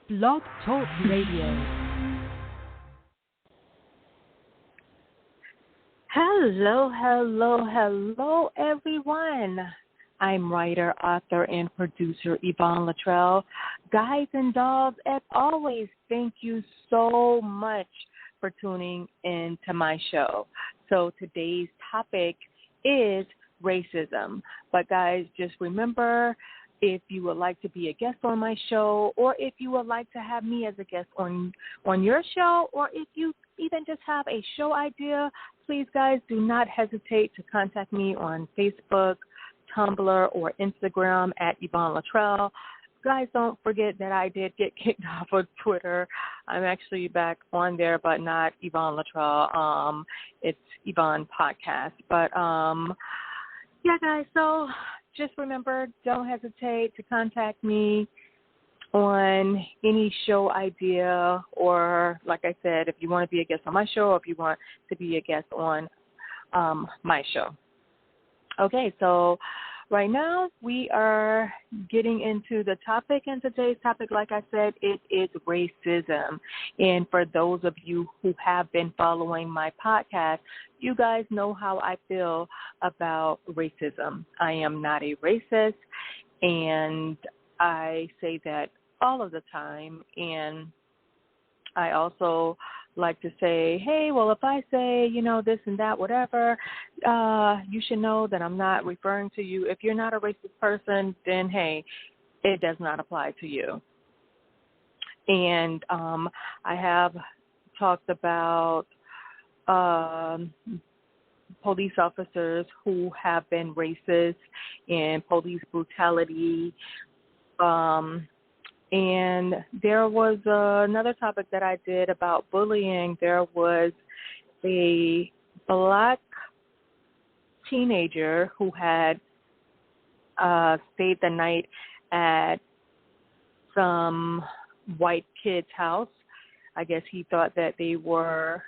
Blog Talk Radio. Hello, everyone. I'm writer, author, and producer Evon Latrail. Guys and dolls, as always, thank you so much for tuning in to my show. So today's topic is racism. But guys, just remember, if you would like to be a guest on my show, or if you would like to have me as a guest on your show, or if you even just have a show idea, please, guys, do not hesitate to contact me on Facebook, Tumblr, or Instagram at Evon Latrail. Guys, don't forget that I did get kicked off of Twitter. I'm actually back on there, but not Evon Latrail. It's Evon Podcast. But, yeah, guys, so just remember, don't hesitate to contact me on any show idea, or, like I said, if you want to be a guest on my show, or if you want to be a guest on my show. Okay, so right now we are getting into the topic, and today's topic, like I said, it is racism. And for those of you who have been following my podcast, you guys know how I feel about racism. I am not a racist, and I say that all of the time. And I also like to say, hey, well, if I say, this and that, whatever, you should know that I'm not referring to you. If you're not a racist person, then, hey, it does not apply to you. And I have talked about police officers who have been racist and police brutality. And there was another topic that I did about bullying. There was a black teenager who had stayed the night at some white kid's house. I guess he thought that they were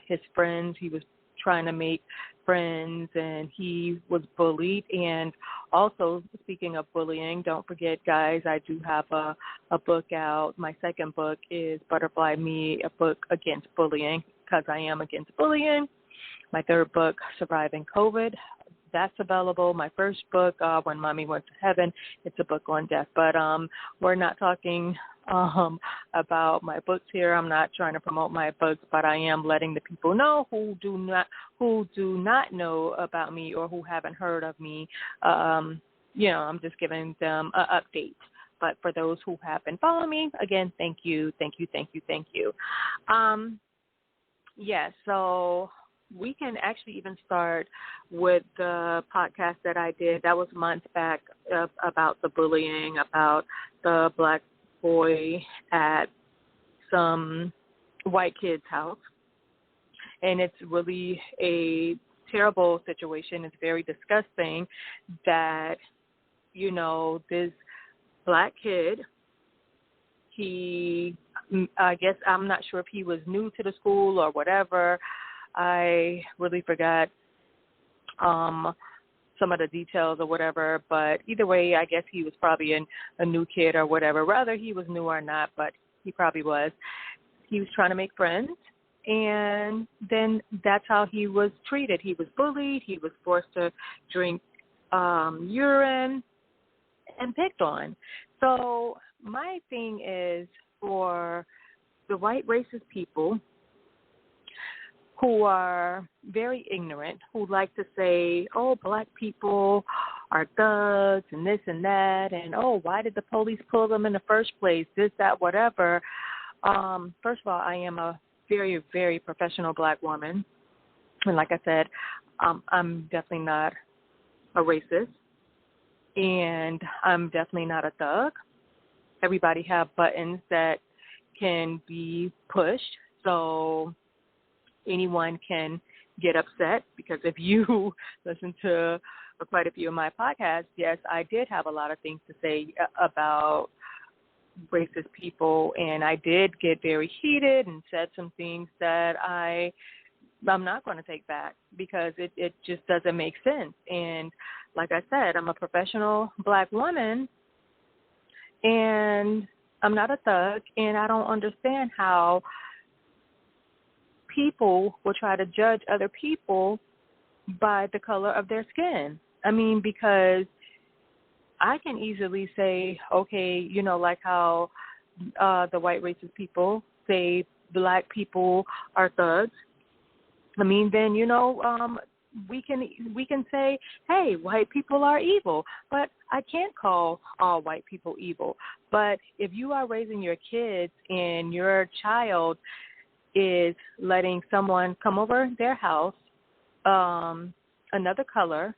his friends. He was trying to make friends, and he was bullied. And also, speaking of bullying, don't forget, guys, I do have a book out. My second book is Butterfly Me, a book against bullying, because I am against bullying. My third book, Surviving COVID, that's available. My first book, When Mommy Went to Heaven, it's a book on death. But we're not talking about my books here. I'm not trying to promote my books, but I am letting the people know who do not know about me or who haven't heard of me. I'm just giving them an update. But for those who have been following me, again, thank you. So we can actually even start with the podcast that I did. That was months back, about the bullying, about the black boy at some white kid's house. And it's really a terrible situation. It's very disgusting that, this black kid, I guess, I'm not sure if he was new to the school or whatever. I really forgot some of the details or whatever, but either way, I guess he was probably a new kid or whatever. Whether he was new or not, but he probably was. He was trying to make friends, and then that's how he was treated. He was bullied. He was forced to drink urine and picked on. So my thing is, for the white racist people who are very ignorant, who like to say, oh, black people are thugs and this and that, and, oh, why did the police pull them in the first place, this, that, whatever. First of all, I am a very, very professional black woman. And like I said, I'm definitely not a racist, and I'm definitely not a thug. Everybody have buttons that can be pushed, so anyone can get upset, because if you listen to quite a few of my podcasts, yes, I did have a lot of things to say about racist people, and I did get very heated and said some things that I'm not going to take back, because it just doesn't make sense. And like I said, I'm a professional black woman, and I'm not a thug, and I don't understand how people will try to judge other people by the color of their skin. I mean, because I can easily say, okay, you know, like how the white racist people say black people are thugs. I mean, then, you know, we can say, hey, white people are evil, but I can't call all white people evil. But if you are raising your kids and your child is letting someone come over their house, another color,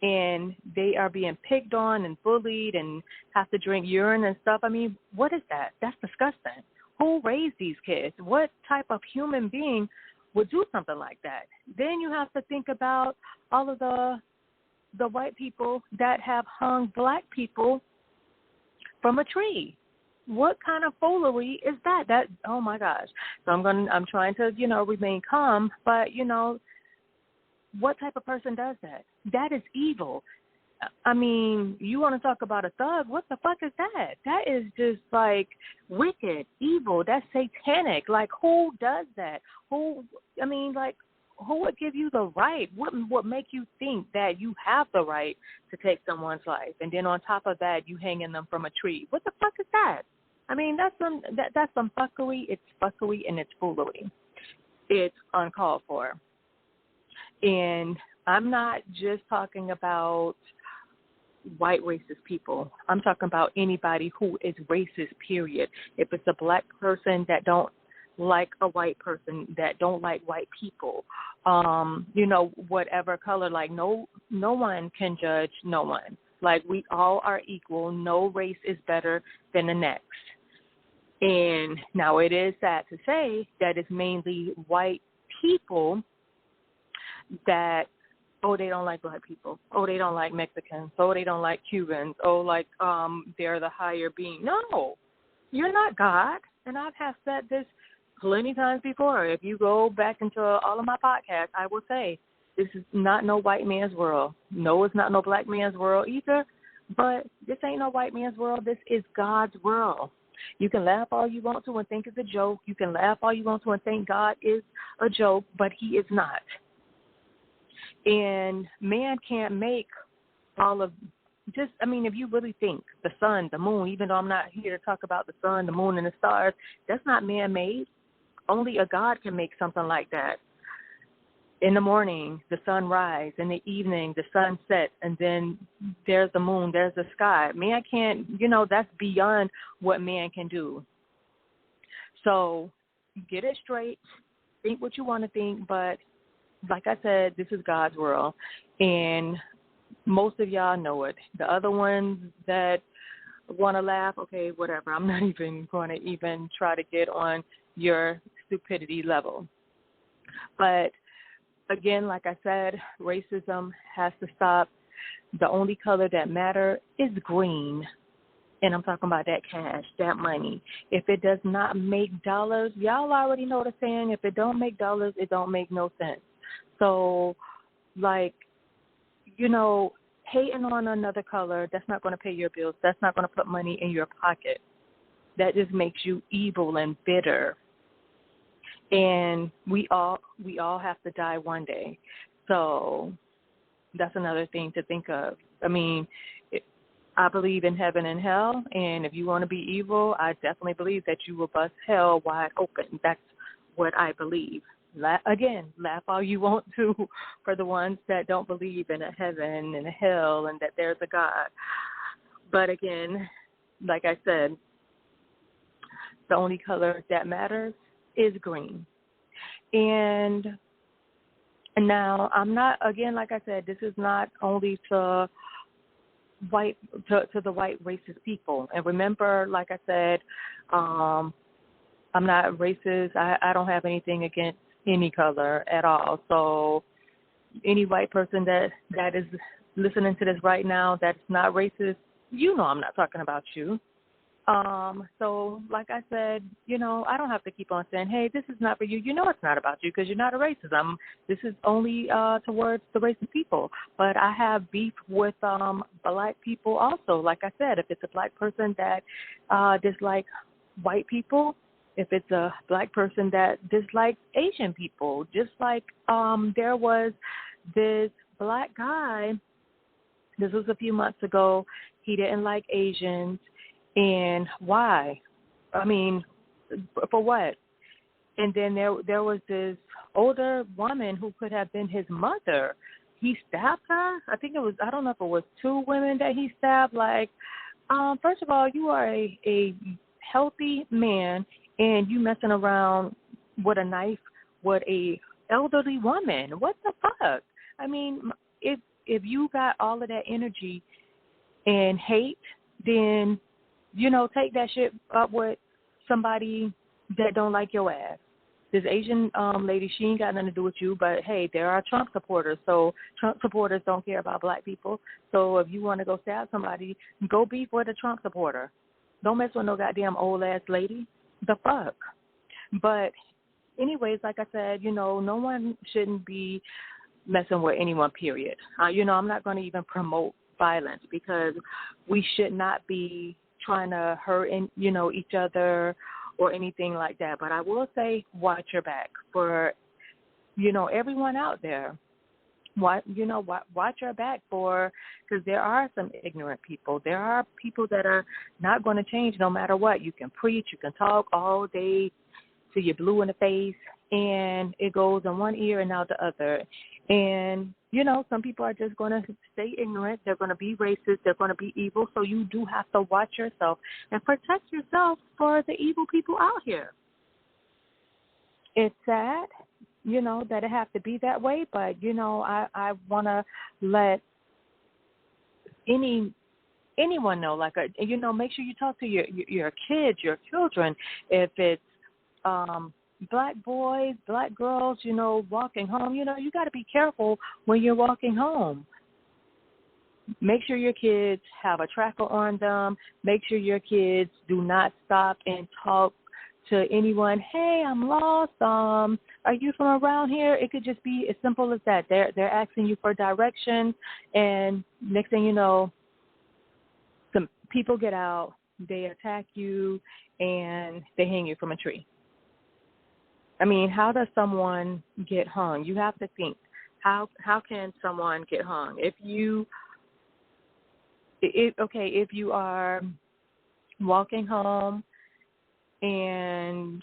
and they are being picked on and bullied and have to drink urine and stuff, I mean, what is that? That's disgusting. Who raised these kids? What type of human being would do something like that? Then you have to think about all of the white people that have hung black people from a tree. What kind of foolery is that? That, oh my gosh. So I'm trying to, you know, remain calm, but you know, what type of person does that? That is evil. I mean, you want to talk about a thug? What the fuck is that? That is just like wicked, evil. That's satanic. Like, who does that? Who? I mean, like, who would give you the right? What would make you think that you have the right to take someone's life? And then on top of that, you hanging them from a tree. What the fuck is that? I mean, that's some fuckery. It's fuckery and it's foolery. It's uncalled for. And I'm not just talking about white racist people. I'm talking about anybody who is racist, period. If it's a black person that don't like a white person, that don't like white people, you know, whatever color, like no one can judge no one. Like, we all are equal. No race is better than the next. And now it is sad to say that it's mainly white people that, oh, they don't like black people. Oh, they don't like Mexicans. Oh, they don't like Cubans. Oh, like they're the higher being. No, you're not God. And I have said this plenty times before. If you go back into all of my podcasts, I will say this is not no white man's world. No, it's not no black man's world either. But this ain't no white man's world. This is God's world. You can laugh all you want to and think it's a joke. You can laugh all you want to and think God is a joke, but he is not. And man can't make all of just, I mean, if you really think the sun, the moon, even though I'm not here to talk about the sun, the moon, and the stars, that's not man-made. Only a God can make something like that. In the morning, the sun rises. In the evening, the sun sets. And then there's the moon, there's the sky. Man can't, you know, that's beyond what man can do. So get it straight. Think what you want to think, but like I said, this is God's world, and most of y'all know it. The other ones that want to laugh, okay, whatever. I'm not even going to even try to get on your stupidity level. But again, like I said, racism has to stop. The only color that matters is green. And I'm talking about that cash, that money. If it does not make dollars, y'all already know the saying, if it don't make dollars, it don't make no sense. So, like, you know, hating on another color, that's not going to pay your bills. That's not going to put money in your pocket. That just makes you evil and bitter. And we all have to die one day. So that's another thing to think of. I mean, I believe in heaven and hell, and if you want to be evil, I definitely believe that you will bust hell wide open. That's what I believe. Again, laugh all you want to for the ones that don't believe in a heaven and a hell and that there's a God. But again, like I said, the only color that matters is green. And now I'm not, again, like I said, this is not only to the white racist people. And remember, like I said, I'm not racist. I don't have anything against any color at all. So any white person that is listening to this right now that's not racist, you know I'm not talking about you. So like I said, I don't have to keep on saying, hey, this is not for you. You know it's not about you because you're not a racist. This is only towards the racist people. But I have beef with black people also. Like I said, if it's a black person that dislikes white people, if it's a black person that dislikes Asian people, just like there was this black guy, this was a few months ago, he didn't like Asians. And why? I mean, for what? And then there was this older woman who could have been his mother. He stabbed her. I think I don't know if it was two women that he stabbed. Like, first of all, you are a healthy man, and you messing around with a knife with a elderly woman. What the fuck? I mean, if you got all of that energy and hate, then take that shit up with somebody that don't like your ass. This Asian lady, she ain't got nothing to do with you, but, hey, there are Trump supporters, so Trump supporters don't care about black people. So if you want to go stab somebody, go beef with a Trump supporter. Don't mess with no goddamn old-ass lady. The fuck? But anyways, like I said, no one shouldn't be messing with anyone, period. I'm not going to even promote violence because we should not be trying to hurt each other or anything like that. But I will say, watch your back for everyone out there. Watch your back because there are some ignorant people. There are people that are not going to change no matter what. You can preach, you can talk all day till you're blue in the face, and it goes in one ear and out the other. And some people are just going to stay ignorant. They're going to be racist. They're going to be evil. So you do have to watch yourself and protect yourself for the evil people out here. It's sad, that it has to be that way. But, I want to let anyone know, make sure you talk to your kids, your children. If it's black boys, black girls, walking home, you got to be careful when you're walking home. Make sure your kids have a tracker on them. Make sure your kids do not stop and talk to anyone. Hey, I'm lost. Are you from around here? It could just be as simple as that. They're asking you for directions, and next thing you know, some people get out, they attack you, and they hang you from a tree. I mean, how does someone get hung? You have to think. How can someone get hung? If you are walking home and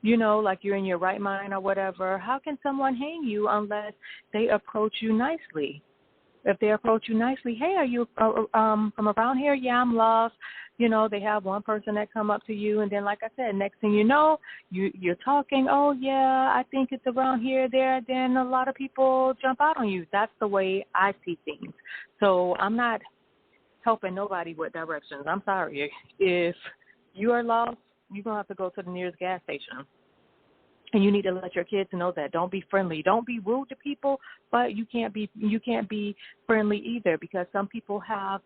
like you're in your right mind or whatever, how can someone hang you unless they approach you nicely? If they approach you nicely, hey, are you from around here? Yeah, I'm lost. They have one person that come up to you, and then, like I said, next thing you know, you're talking, oh, yeah, I think it's around here, there. Then a lot of people jump out on you. That's the way I see things. So I'm not helping nobody with directions. I'm sorry. If you are lost, you're going to have to go to the nearest gas station. And you need to let your kids know that. Don't be friendly. Don't be rude to people, but you can't be friendly either, because some people have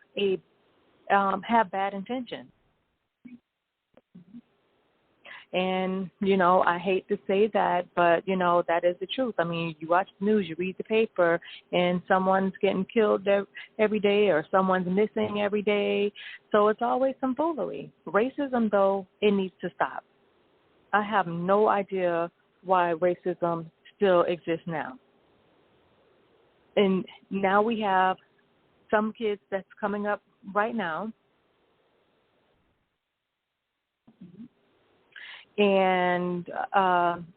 bad intentions. And, I hate to say that, but, that is the truth. I mean, you watch the news, you read the paper, and someone's getting killed every day, or someone's missing every day. So it's always some foolery. Racism, though, it needs to stop. I have no idea why racism still exists now. And now we have some kids that's coming up right now. And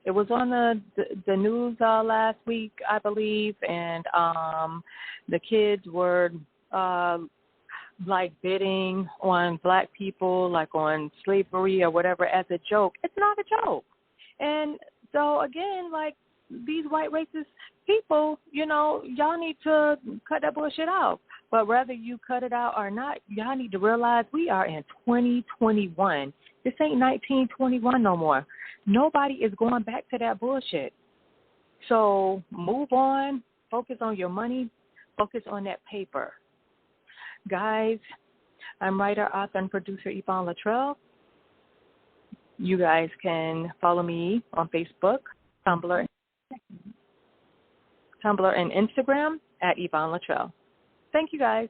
it was on the news last week, I believe, and the kids were like bidding on black people, like on slavery or whatever, as a joke. It's not a joke. And so, again, like, these white racist people, y'all need to cut that bullshit out. But whether you cut it out or not, y'all need to realize we are in 2021. This ain't 1921 no more. Nobody is going back to that bullshit. So move on. Focus on your money. Focus on that paper. Guys, I'm writer, author, and producer Evon Latrail. You guys can follow me on Facebook, Tumblr, and Instagram at Evon Latrail. Thank you, guys.